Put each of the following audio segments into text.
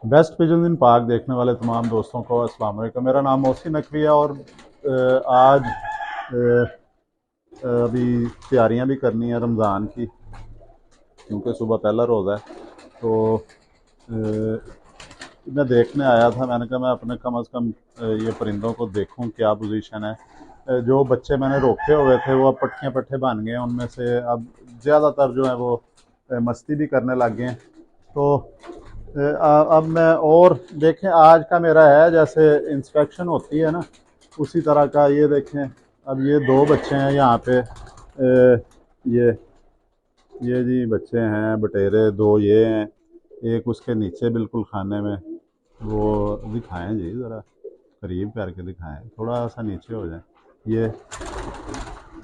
Waste pigeon इन park देखने वाले तमाम दोस्तों को अस्सलाम वालेकुम। मेरा नाम मोहसिन नकवी है और आज अभी तैयारियां भी करनी है रमज़ान की, क्योंकि सुबह पहला रोज़ा है। तो मैं देखने आया था, मैंने कहा मैं अपने कम अज़ कम ये परिंदों को देखूं क्या पोजीशन है। जो बच्चे मैंने रोके हुए थे वो अब पट्टियाँ पट्टे बन गए हैं, उनमें से अब ज़्यादातर जो है वो मस्ती भी करने लग गए हैं। तो अब मैं और देखें, आज का मेरा है जैसे इंस्पेक्शन होती है ना, उसी तरह का। ये देखें, अब ये दो बच्चे हैं यहाँ पे। ये ये जी बच्चे हैं बटेरे, दो ये हैं, एक उसके नीचे बिल्कुल खाने में। वो दिखाएं जी, ज़रा करीब करके दिखाएं, थोड़ा सा नीचे हो जाए। ये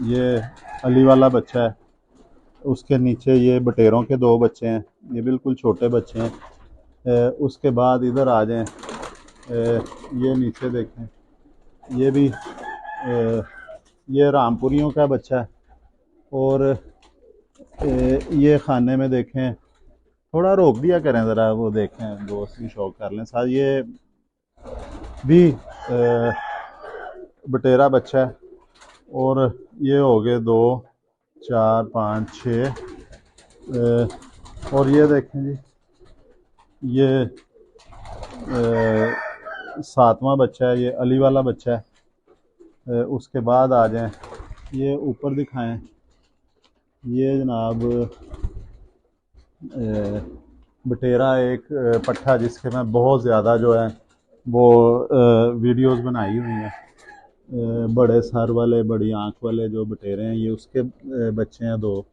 ये अली वाला बच्चा है, उसके नीचे ये बटेरों के दो बच्चे हैं, ये बिल्कुल छोटे बच्चे हैं। उसके बाद इधर आ जाएं, ये नीचे देखें, ये भी ये रामपुरियों का बच्चा है। और ये खाने में देखें, थोड़ा रोक दिया करें ज़रा, वो देखें दोस्त भी शौक कर लें साथ। ये भी बटेरा बच्चा है। और ये हो गए दो, चार, पाँच, छः। और ये देखें जी, ये सातवां बच्चा है, ये अली वाला बच्चा है। उसके बाद आ जाएं, ये ऊपर दिखाएं, ये जनाब बटेरा एक पट्ठा, जिसके मैं बहुत ज़्यादा जो है वो वीडियोस बनाई हुई हैं। बड़े सर वाले, बड़ी आंख वाले जो बटेरे हैं, ये उसके बच्चे हैं दो।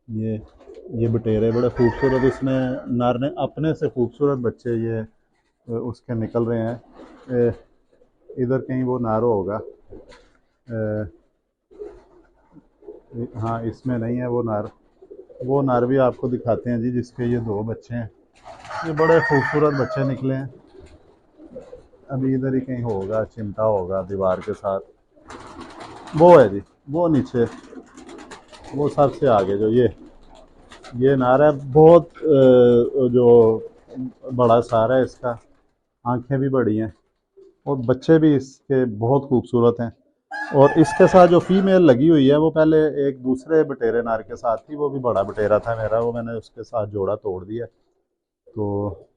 ये ये बटेरे बड़े खूबसूरत, इसमें नर ने अपने से खूबसूरत बच्चे ये उसके निकल रहे हैं। इधर कहीं वो नर होगा, हाँ इसमें नहीं है वो नर। वो नर भी आपको दिखाते हैं जी, जिसके ये दो बच्चे हैं। ये बड़े खूबसूरत बच्चे निकले हैं। अभी इधर ही कहीं होगा, चिमटा होगा दीवार के साथ। वो है जी, वो नीचे, वो सबसे आगे जो ये नार है, बहुत जो बड़ा सारा है इसका, आंखें भी बड़ी हैं और बच्चे भी इसके बहुत खूबसूरत हैं। और इसके साथ जो फीमेल लगी हुई है वो पहले एक दूसरे बटेरे नार के साथ थी, वो भी बड़ा बटेरा था मेरा, वो मैंने उसके साथ जोड़ा तोड़ दिया। तो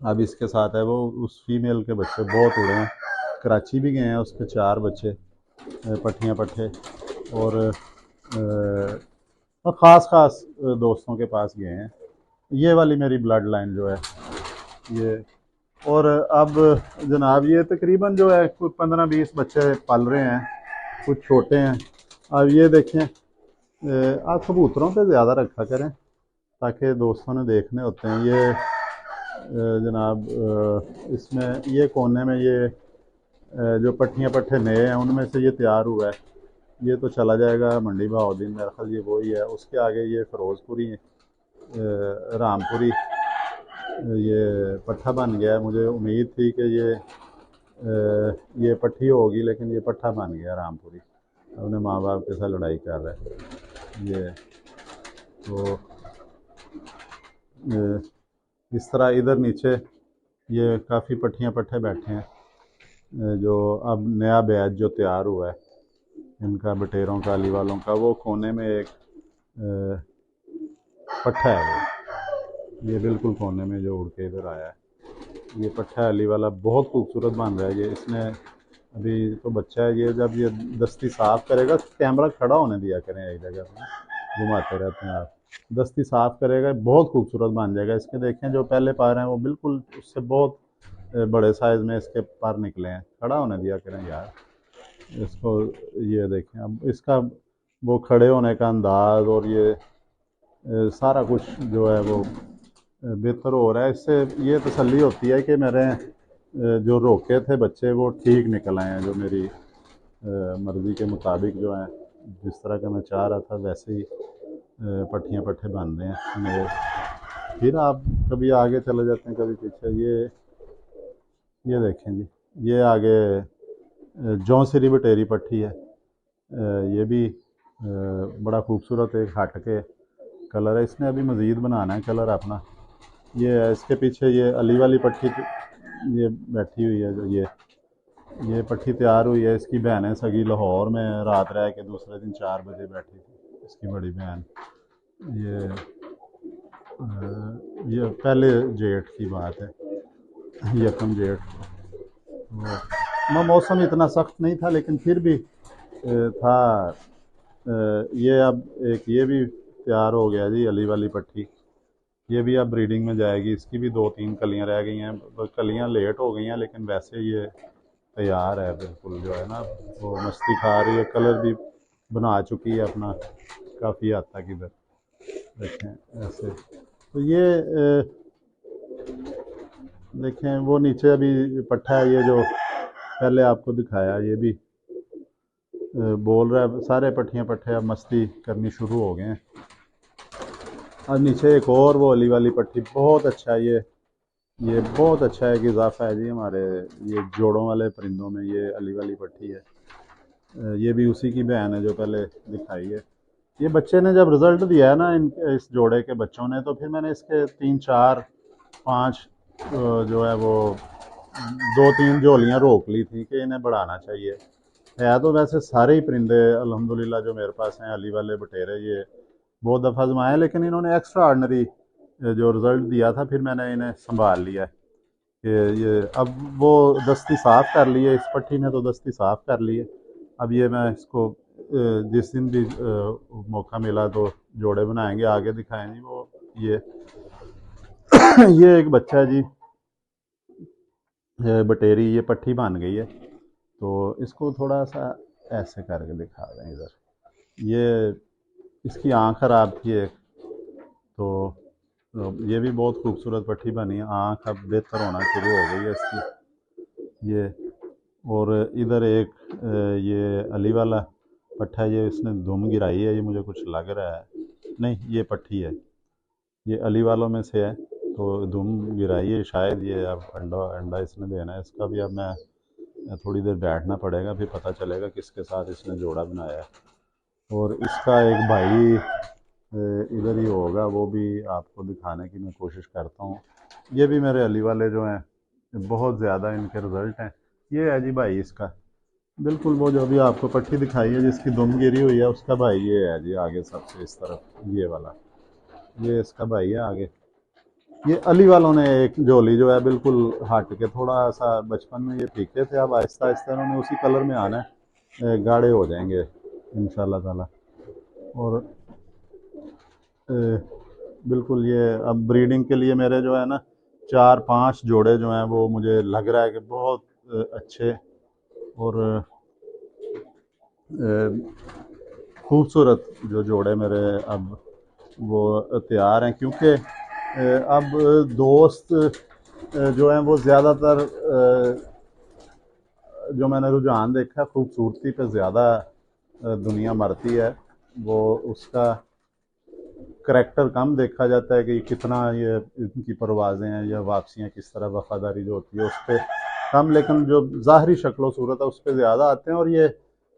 अब इसके साथ है वो, उस फीमेल के बच्चे बहुत उड़े हैं। कराची भी गए हैं उसके चार बच्चे पट्टियाँ पट्टे। और ख़ास ख़ास दोस्तों के पास गए हैं। ये वाली मेरी ब्लड लाइन जो है ये। और अब जनाब ये तकरीबन जो है कुछ 15-20 बच्चे पल रहे हैं, कुछ छोटे हैं। अब ये देखें, आप कबूतरों पे ज़्यादा रखा करें ताकि दोस्तों ने देखने होते हैं। ये जनाब इसमें ये कोने में ये जो पट्टियाँ पट्टे नए हैं उनमें से ये तैयार हुआ है। ये तो चला जाएगा मंडी बहाउद्दीन, मेरा ख्याल ये वही है। उसके आगे ये फ़िरोज़पुरी रामपुरी ये पट्ठा बन गया है। मुझे उम्मीद थी कि ये पट्टी होगी, लेकिन ये पट्ठा बन गया रामपुरी, अपने माँ बाप के साथ लड़ाई कर रहा है ये। तो इस तरह इधर नीचे ये काफ़ी पट्टियाँ पट्टे बैठे हैं। जो अब नया बैच जो तैयार हुआ है इनका, बटेरों का, अली वालों का, वो कोने में एक पट्ठा है वो, ये बिल्कुल कोने में जो उड़ के इधर आया है। ये पट्ठा अली वाला बहुत खूबसूरत बन रहा है ये। इसने अभी तो बच्चा है, ये जब ये दस्ती साफ़ करेगा, कैमरा खड़ा होने दिया करें एक जगह पर, घुमाते रहते हैं आप। दस्ती साफ़ करेगा, बहुत खूबसूरत बन जाएगा। इसके देखें जो पहले पैर हैं वो बिल्कुल उससे बहुत बड़े साइज़ में इसके पर निकले हैं। खड़ा होने दिया करें यार इसको। ये देखें अब इसका वो खड़े होने का अंदाज़, और ये सारा कुछ जो है वो बेहतर हो रहा है। इससे ये तसल्ली होती है कि मेरे जो रोके थे बच्चे वो ठीक निकल आए हैं, जो मेरी मर्ज़ी के मुताबिक जो हैं, जिस तरह का मैं चाह रहा था वैसे ही पट्टियाँ पट्टे बन रहे हैं मेरे। फिर आप कभी आगे चले जाते हैं, कभी पीछे। ये देखें जी, ये आगे जौंसरी बटेरी पट्टी है। ये भी बड़ा खूबसूरत एक हट के कलर है। इसने अभी मज़ीद बनाना है कलर अपना। ये इसके पीछे ये अली वाली पट्टी ये बैठी हुई है, जो ये पट्टी तैयार हुई है। इसकी बहनें सगी लाहौर में रात रह के दूसरे दिन 4 बजे बैठी थी, इसकी बड़ी बहन। ये ये पहले जेठ की बात है, यकम जेठ। तो मौसम इतना सख्त नहीं था, लेकिन फिर भी था। ये अब एक ये भी तैयार हो गया जी, अली वाली पट्टी। ये भी अब ब्रीडिंग में जाएगी। इसकी भी 2-3 कलियां रह गई हैं, कलियां लेट हो गई हैं, लेकिन वैसे ये तैयार है बिल्कुल, जो है ना। वो मस्ती खा रही है, कलर भी बना चुकी है अपना काफ़ी हद तक। इधर देखें ऐसे। तो ये देखें वो नीचे अभी पट्ठा है, ये जो पहले आपको दिखाया, ये भी बोल रहा है। सारे पट्ठियाँ पट्ठे अब मस्ती करनी शुरू हो गए हैं। और नीचे एक और वो अली वाली पट्टी, बहुत अच्छा है ये बहुत अच्छा है कि इजाफा है जी हमारे ये जोड़ों वाले परिंदों में। ये अली वाली पट्टी है, ये भी उसी की बहन है जो पहले दिखाई है। ये बच्चे ने जब रिज़ल्ट दिया है ना इस जोड़े के बच्चों ने, तो फिर मैंने इसके 3-4-5 जो है वो 2-3 झोलियाँ रोक ली थी कि इन्हें बढ़ाना चाहिए। है तो वैसे सारे ही परिंदे अल्हम्दुलिल्लाह जो मेरे पास हैं अली वाले बटेरे, ये बहुत दफ़ा आजमाए, लेकिन इन्होंने एक्स्ट्रा ऑर्डनरी जो रिज़ल्ट दिया था, फिर मैंने इन्हें संभाल लिया है। ये अब वो दस्ती साफ़ कर ली है, इस पट्टी ने तो दस्ती साफ़ कर ली है। अब ये मैं इसको जिस दिन भी मौका मिला तो जोड़े बनाएंगे, आगे दिखाएंगे वो। ये ये एक बच्चा है जी, बटेरी, ये पट्टी बन गई है। तो इसको थोड़ा सा ऐसे करके दिखा दें इधर। ये इसकी आँख खराब थी एक, तो ये भी बहुत खूबसूरत पट्टी बनी है। आँख अब बेहतर होना शुरू हो गई है इसकी। ये और इधर एक ये अली वाला पट्ठा, ये इसने दुम गिराई है, ये मुझे कुछ लग रहा है। नहीं, ये पट्टी है, ये अली वालों में से है, तो दुम गिराई है शायद। ये अब अंडा अंडा इसने देना है। इसका भी अब मैं थोड़ी देर बैठना पड़ेगा, फिर पता चलेगा किसके साथ इसने जोड़ा बनाया है। और इसका एक भाई इधर ही होगा, वो भी आपको दिखाने की मैं कोशिश करता हूँ। ये भी मेरे अली वाले जो हैं, बहुत ज़्यादा इनके रिज़ल्ट हैं। ये है जी भाई इसका, बिल्कुल वो जो भी आपको पट्टी दिखाई है जिसकी दुम गिरी हुई है, उसका भाई ये है जी आगे सबसे इस तरफ, ये वाला, ये इसका भाई है आगे। ये अली वालों ने एक झोली जो है बिल्कुल हट के, थोड़ा सा बचपन में ये फीके थे, अब आहिस्ता आहिस्ता इन्होंने उसी कलर में आना है, गाढ़े हो जाएंगे इंशाल्लाह ताला। और बिल्कुल ये अब ब्रीडिंग के लिए मेरे जो है ना 4-5 जोड़े जो हैं, वो मुझे लग रहा है कि बहुत अच्छे और खूबसूरत जो जोड़े मेरे अब वो तैयार हैं। क्योंकि अब दोस्त जो हैं वो ज़्यादातर जो मैंने रुझान देखा, खूबसूरती पे ज़्यादा दुनिया मरती है। वो उसका करैक्टर कम देखा जाता है कि कितना ये इनकी परवाज़ें हैं या वापसियाँ किस तरह, वफ़ादारी जो होती है उस पर कम, लेकिन जो ज़ाहरी शक्ल व सूरत है उस पर ज़्यादा आते हैं। और ये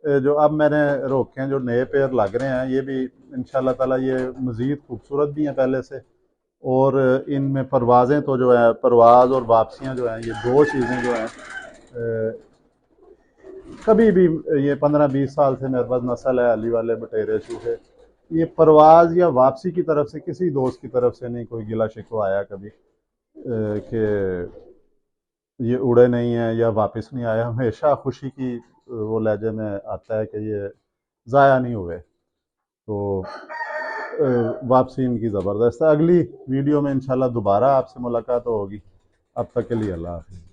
जो अब मैंने रोके हैं, जो नए पेयर लग रहे हैं, ये भी इंशाल्लाह ताला ये मज़ीद खूबसूरत भी हैं पहले से। और इनमें परवाज़ें तो जो है, परवाज़ और वापसियाँ जो हैं, ये दो चीज़ें जो हैं कभी भी, ये 15-20 साल से मेरे पास नस्ल है अली वाले बटेरे चूहे, ये परवाज़ या वापसी की तरफ से किसी दोस्त की तरफ से नहीं कोई गिला शिकवा आया कभी कि ये उड़े नहीं है या वापस नहीं आया। हमेशा खुशी की वो लहजे में आता है कि ये ज़ाया नहीं हुए। तो वापसी इनकी ज़बरदस्त है। अगली वीडियो में इंशाल्लाह दोबारा आपसे मुलाकात होगी। अब तक के लिए अल्लाह हाफ़िज़।